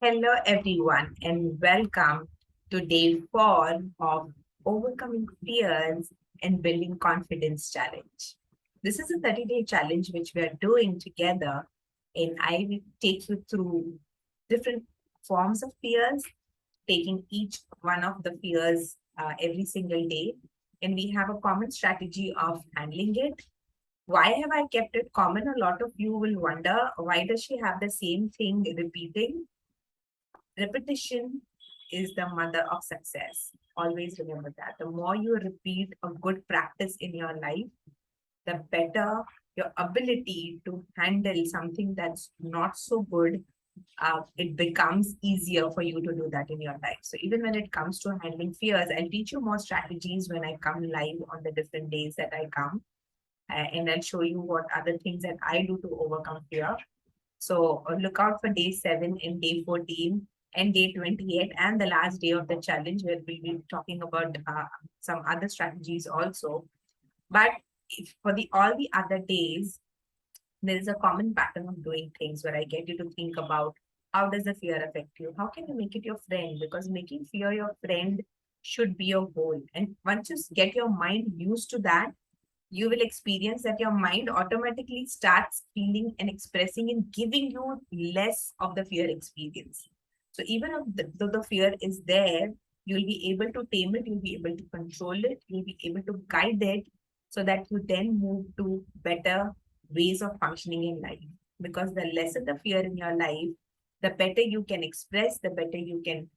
Hello, everyone, and welcome to day 4 of Overcoming Fears and Building Confidence Challenge. This is a 30-day challenge which we are doing together, and I will take you through different forms of fears, taking each one of the fears every single day. And we have a common strategy of handling it. Why have I kept it common? A lot of you will wonder, why does she have the same thing repeating? Repetition is the mother of success. Always remember that. The more you repeat a good practice in your life, the better your ability to handle something that's not so good. It becomes easier for you to do that in your life. So even when it comes to handling fears, I'll teach you more strategies when I come live on the different days that I come, and I'll show you what other things that I do to overcome fear. So look out for day 7 and day 14 and day 28 and the last day of the challenge, where we'll be talking about some other strategies also. But if for the all the other days, there is a common pattern of doing things where I get you to think about how does the fear affect you? How can you make it your friend? Because making fear your friend should be your goal. And once you get your mind used to that, you will experience that your mind automatically starts feeling and expressing and giving you less of the fear experience. So even if the fear is there, you'll be able to tame it, you'll be able to control it, you'll be able to guide it so that you then move to better ways of functioning in life. Because the lesser the fear in your life, the better you can express, the better you can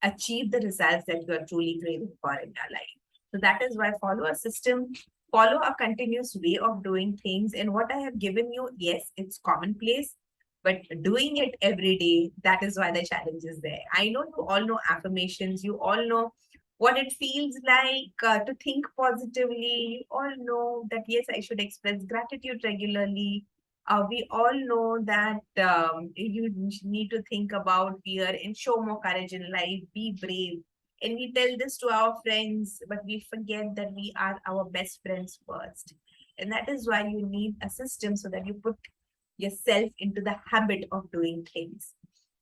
achieve the results that you are truly craving for in your life. So that is why follow a system, follow a continuous way of doing things. And what I have given you, yes, it's commonplace, but doing it every day, that is why the challenge is there. I know you all know affirmations, you all know what it feels like to think positively. You all know that, yes, I should express gratitude regularly. We all know that you need to think about fear and show more courage in life, be brave. And we tell this to our friends, but we forget that we are our best friends first. And that is why you need a system so that you put yourself into the habit of doing things.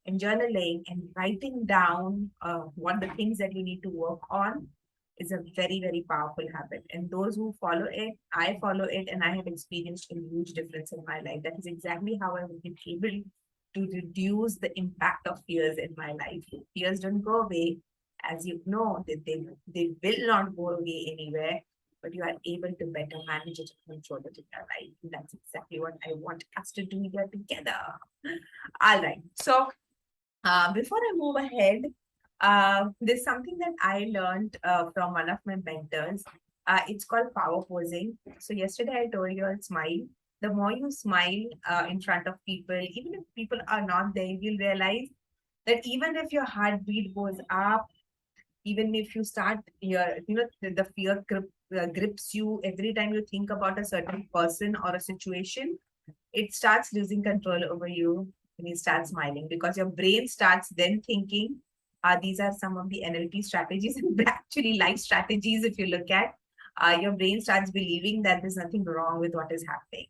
And journaling and writing down what the things that you need to work on is a very, very powerful habit. And those who follow it, I follow it, and I have experienced a huge difference in my life. That is exactly how I have been able to reduce the impact of fears in my life. Fears don't go away, as you know, they will not go away anywhere, but you are able to better manage it and control it in your life. And that's exactly what I want us to do here together. All right. So before I move ahead, there's something that I learned from one of my mentors. It's called power posing. So yesterday I told you I'll smile. The more you smile in front of people, even if people are not there, you'll realize that even if your heartbeat goes up, even if you start your, the fear grips you every time you think about a certain person or a situation, it starts losing control over you when you start smiling, because your brain starts then thinking, these are some of the NLP strategies and actually life strategies. If you look at, your brain starts believing that there's nothing wrong with what is happening.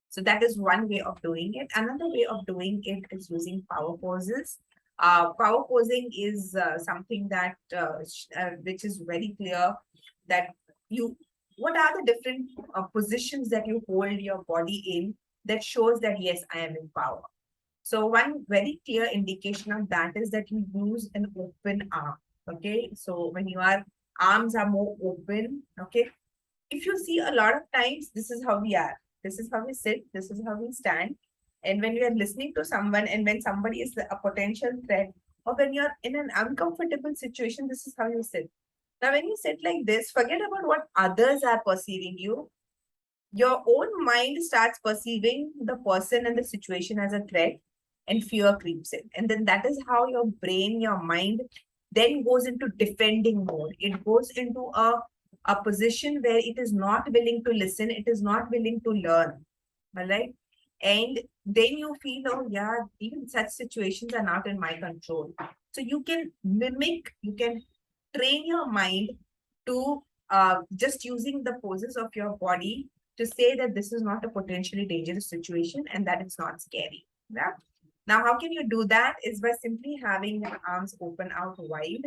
So that is one way of doing it. Another way of doing it is using power poses. Power posing is something that which is very clear that you, what are the different positions that you hold your body in that shows that yes, I am in power. So one very clear indication of that is that you use an open arm. Okay, so when your arms are more open, okay, if you see a lot of times, this is how we are. This is how we sit. This is how we stand. And when we are listening to someone, and when somebody is a potential threat, or when you're in an uncomfortable situation, this is how you sit. Now, when you sit like this, forget about what others are perceiving you. Your own mind starts perceiving the person and the situation as a threat, and fear creeps in. And then that is how your brain, your mind then goes into defending mode. It goes into a position where it is not willing to listen, it is not willing to learn. All right. And then you feel, oh, yeah, even such situations are not in my control. So you can mimic, you can train your mind to just using the poses of your body to say that this is not a potentially dangerous situation and that it's not scary. Yeah. Now, how can you do that? Is by simply having your arms open out wide.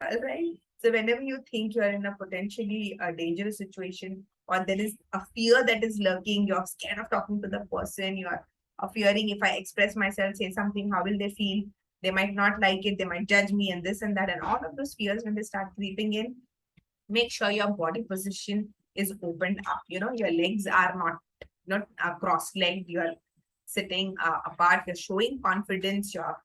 All right. So whenever you think you're in a potentially dangerous situation, or there is a fear that is lurking, you're scared of talking to the person, you're fearing if I express myself, say something, how will they feel? They might not like it, they might judge me, and this and that, and all of those fears when they start creeping in, make sure your body position is opened up. You know, your legs are not cross-legged. You're sitting apart. You're showing confidence. Your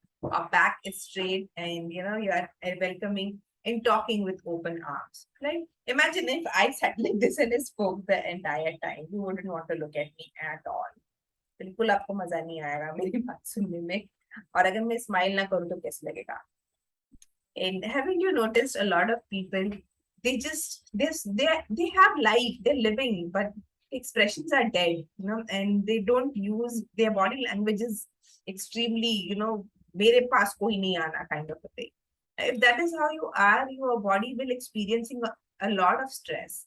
back is straight, and you know you're welcoming and talking with open arms. Right? Imagine if I sat like this and spoke the entire time. You wouldn't want to look at me at all. बिल्कुल आपको मजा नहीं आएगा मेरी बात सुनने में और अगर मैं स्माइल ना करूँ तो कैसे लगेगा and haven't you noticed a lot of people, they just they have life, they're living, but expressions are dead, you know, and they don't use their body language is extremely, you know, mere paas koi nahi aana kind of a thing. If that is how you are, your body will experiencing a lot of stress.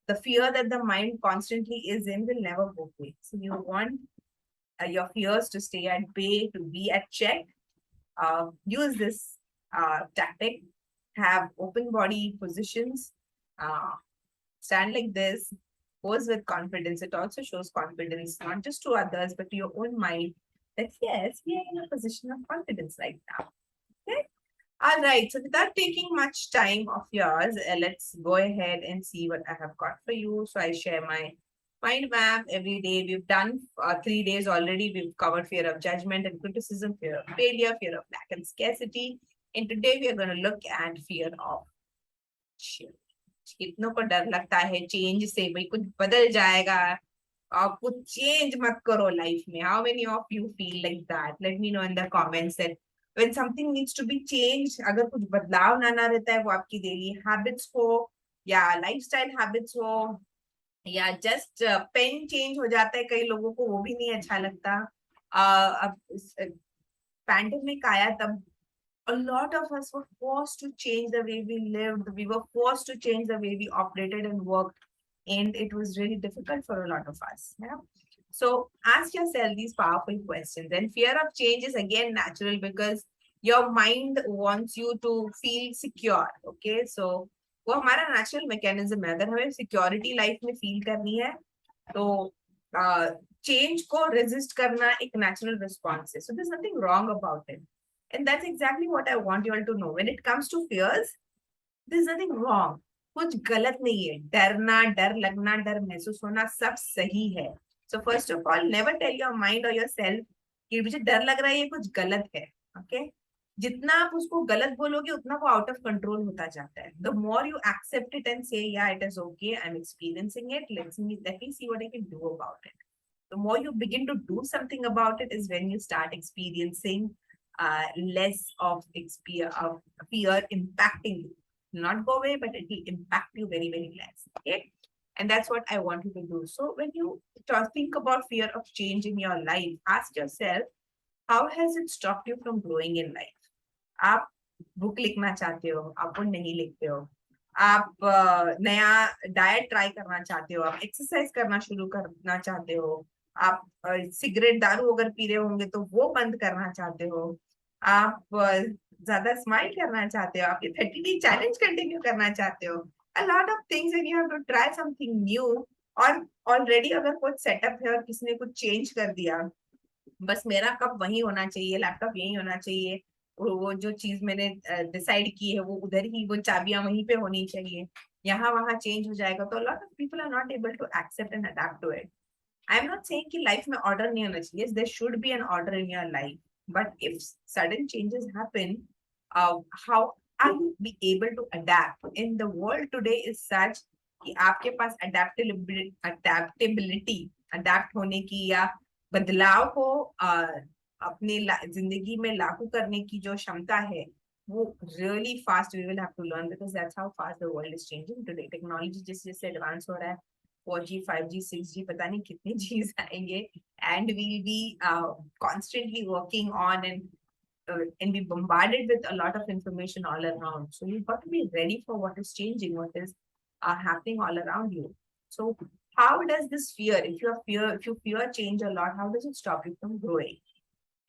The fear that the mind constantly is in will never go away. So you want your fears to stay at bay, to be at check. Use this tactic, have open body positions, uh, stand like this, pose with confidence. It also shows confidence, not just to others, but to your own mind that yes, we are in a position of confidence right now. Okay. All right. So without taking much time of yours, let's go ahead and see what I have got for you. So I share my mind map every day. We've done 3 days already. We've covered fear of judgment and criticism, fear of failure, fear of lack and scarcity. And today we are going to look at fear of change. कितनों को डर लगता है change से भाई कुछ बदल जाएगा और कुछ चेंज मत करो लाइफ में. How many of you feel like that? Let me know in the comments that when something needs to be changed, अगर कुछ बदलाव ना रहता है वो आपकी डेली हैबिट्स हो या लाइफस्टाइल हैबिट्स हो या जस्ट पेन चेंज हो जाता है कई लोगों को वो भी नहीं अच्छा लगता. अब पैंडेमिक आया तब a lot of us were forced to change the way we lived. We were forced to change the way we operated and worked. And it was really difficult for a lot of us. Yeah. So ask yourself these powerful questions. And fear of change is again natural because your mind wants you to feel secure. Okay. So वो हमारा natural mechanism है. अगर हमें security life में feel करनी है तो change को रेजिस्ट करना एक नेचुरल रिस्पॉन्स है. So there is nothing wrong about it. And that's exactly what I want you all to know. When it comes to fears, there's nothing wrong. कुछ गलत नहीं है. डरना, डर लगना, डर महसूस होना सब सही है. So first of all, never tell your mind or yourself कि मुझे डर लग रहा है ये कुछ गलत है. Okay? जितना आप उसको गलत बोलोगे उतना वो out of control होता जाता है. The more you accept it and say, yeah, it is okay, I'm experiencing it. Let me see what I can do about it. The more you begin to do something about it is when you start experiencing less of fear impacting you. Not go away, but it will impact you very, very less. Okay. And that's what I want you to do. So when you think about fear of change in your life, ask yourself, how has it stopped you from growing in life? आप book लिखना चाहते हो, आप वो नहीं लिखते हो. आप नया डाइट ट्राई करना चाहते हो, आप एक्सरसाइज करना शुरू करना चाहते हो, आप सिगरेट दारू अगर पी रहे होंगे तो वो बंद करना चाहते हो, आप ज्यादा स्माइल करना चाहते हो, आप ये 30 डे चैलेंज कंटिन्यू करना चाहते हो. a lot of things and you have to try something new. और ऑलरेडी अगर कुछ सेटअप है और किसी ने कुछ चेंज कर दिया, बस मेरा कप वही होना चाहिए, लैपटॉप यही होना चाहिए, वो जो चीज मैंने डिसाइड की है वो उधर ही, वो चाबियां वहीं पे होनी चाहिए, यहाँ वहां चेंज हो जाएगा. तो lot of people are not able to accept and adapt to it. I am not saying कि लाइफ में ऑर्डर नहीं होना चाहिए. There should be an order in your life, but if sudden changes happen, how are you be able to adapt? In the world today is such कि आपके पास adaptability adapt होने की या बदलाव को अपने जिंदगी में लागू करने की जो क्षमता है वो really fast we will have to learn, because that's how fast the world is changing today. Technology जैसे जैसे एडवांस हो रहा है, 4G 5G 6G पता नहीं कितने चीज आएंगे, and we'll be constantly working on and be bombarded with a lot of information all around. So you've got to be ready for what is changing, what is happening all around you. So how does this fear, if you fear change a lot, how does it stop you from growing?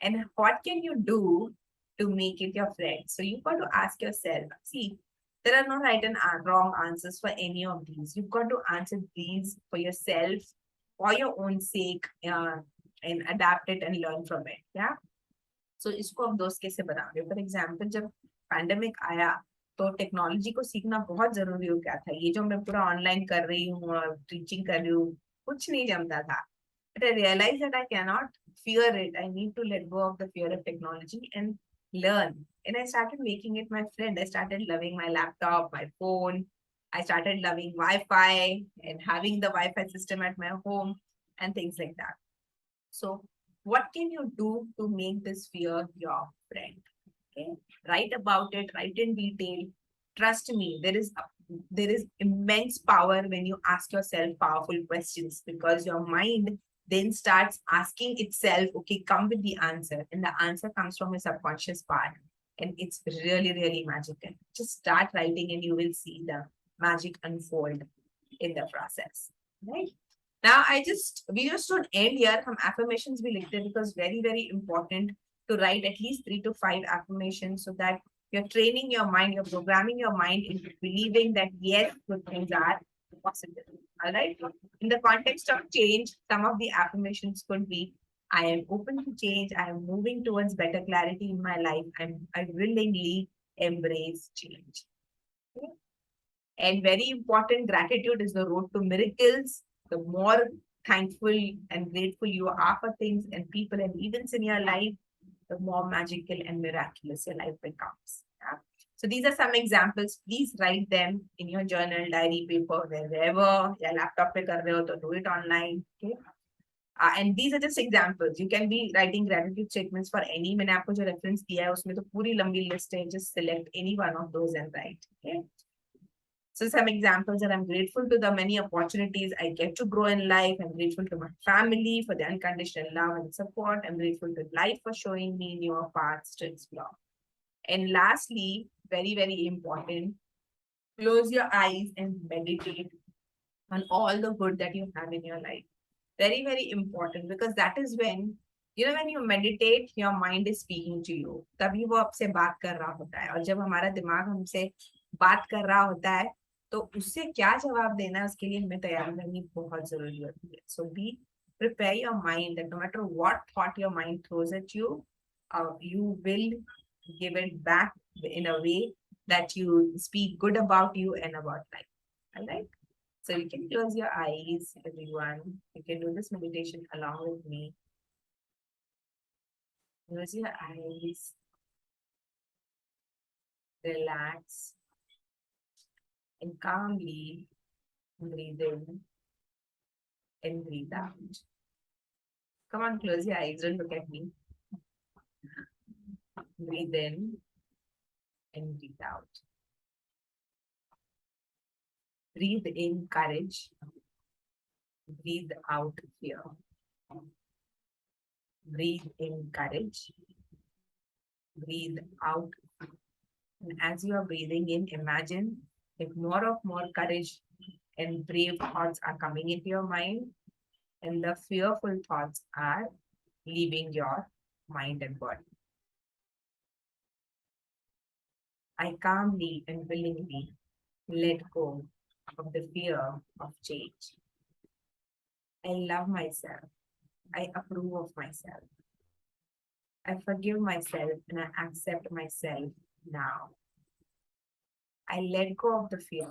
And what can you do to make it your friend? So you've got to ask yourself, see, there are no right and wrong answers for any of these. You've got to answer these for yourself, for your own sake, and adapt it and learn from it. Yeah. So इसको हम दोस्त कैसे बनाओगे? For example जब pandemic आया तो technology को सीखना बहुत जरूरी हो गया था। ये जो मैं पूरा ऑनलाइन कर रही हूँ और टीचिंग कर रही हूँ, कुछ नहीं जमता था। But I realized that I cannot fear it. I need to let go of the fear of technology and learn. And I started making it my friend. I started loving my laptop, my phone. I started loving Wi-Fi and having the Wi-Fi system at my home and things like that. So, what can you do to make this fear your friend? Okay, write about it, write in detail. Trust me, there is immense power when you ask yourself powerful questions, because your mind then starts asking itself, okay, come with the answer, and the answer comes from your subconscious part, and it's really, really magical. Just start writing, and you will see the magic unfold in the process, right? Now, we just don't end here. Some affirmations we linked because very, very important to write at least 3 to 5 affirmations so that you're training your mind, you're programming your mind into believing that yes, good things are possible. All right. In the context of change, some of the affirmations could be, I am open to change. I am moving towards better clarity in my life. I willingly embrace change. Okay? And very important, gratitude is the road to miracles. The more thankful and grateful you are for things and people and events in your life, the more magical and miraculous your life becomes. Yeah? So these are some examples. Please write them in your journal, diary, paper, wherever. Your laptop pe kar rahe ho, to do it online. Okay. And these are just examples. You can be writing gratitude statements for any. मैंने आपको जो reference दिया है उसमें तो पूरी लंबी list है. Just select any one of those and write. Okay. So some examples that I'm grateful to the many opportunities I get to grow in life. I'm grateful to my family for the unconditional love and support. I'm grateful to life for showing me newer paths to explore. And lastly, very, very important, close your eyes and meditate on all the good that you have in your life. Very, very important, because that is when, when you meditate, your mind is speaking to you. तभी वो आपसे बात कर रहा होता है, और जब हमारा दिमाग हमसे बात कर रहा होता है तो उससे क्या जवाब देना है उसके लिए हमें तैयारी करनी बहुत जरूरी होती है. So be prepare your mind that no matter what thought your mind throws at you, you will give it back in a way that you speak good about you and about life. All right. So you can close your eyes, everyone. You can do this meditation along with me. Close your eyes. Relax. And calmly breathe in and breathe out. Come on, close your eyes. Don't look at me. Breathe in and breathe out. Breathe in courage. Breathe out fear. Breathe in courage. Breathe out. And as you are breathing in, imagine if more courage and brave thoughts are coming into your mind, and the fearful thoughts are leaving your mind and body. I calmly and willingly let go of the fear of change. I love myself. I approve of myself. I forgive myself and I accept myself now. I let go of the fear.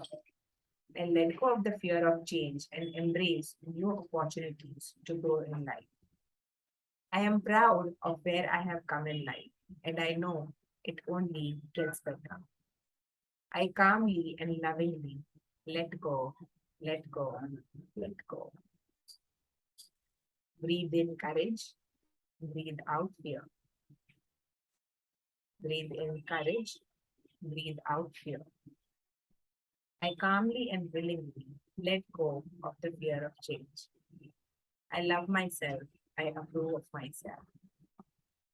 I let go of the fear of change and embrace new opportunities to grow in life. I am proud of where I have come in life, and I know it only gets better. I calmly and lovingly let go, let go, let go. Breathe in courage, breathe out fear. Breathe in courage, breathe out fear. I calmly and willingly let go of the fear of change. I love myself. I approve of myself.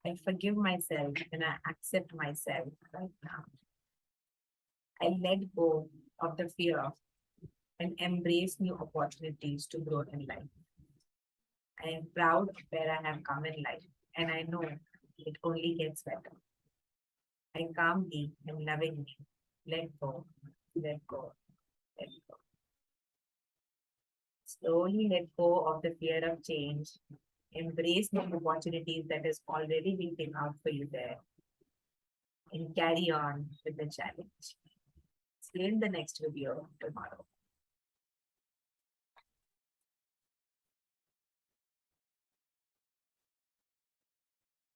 I forgive myself and I accept myself right now. I let go of the fear and embrace new opportunities to grow in life. I am proud of where I have come in life, and I know It only gets better. I calmly and lovingly let go, let go, let go. Slowly let go of the fear of change. Embrace the opportunities that has already been taken out for you there and carry on with the challenge. See you in the next video tomorrow.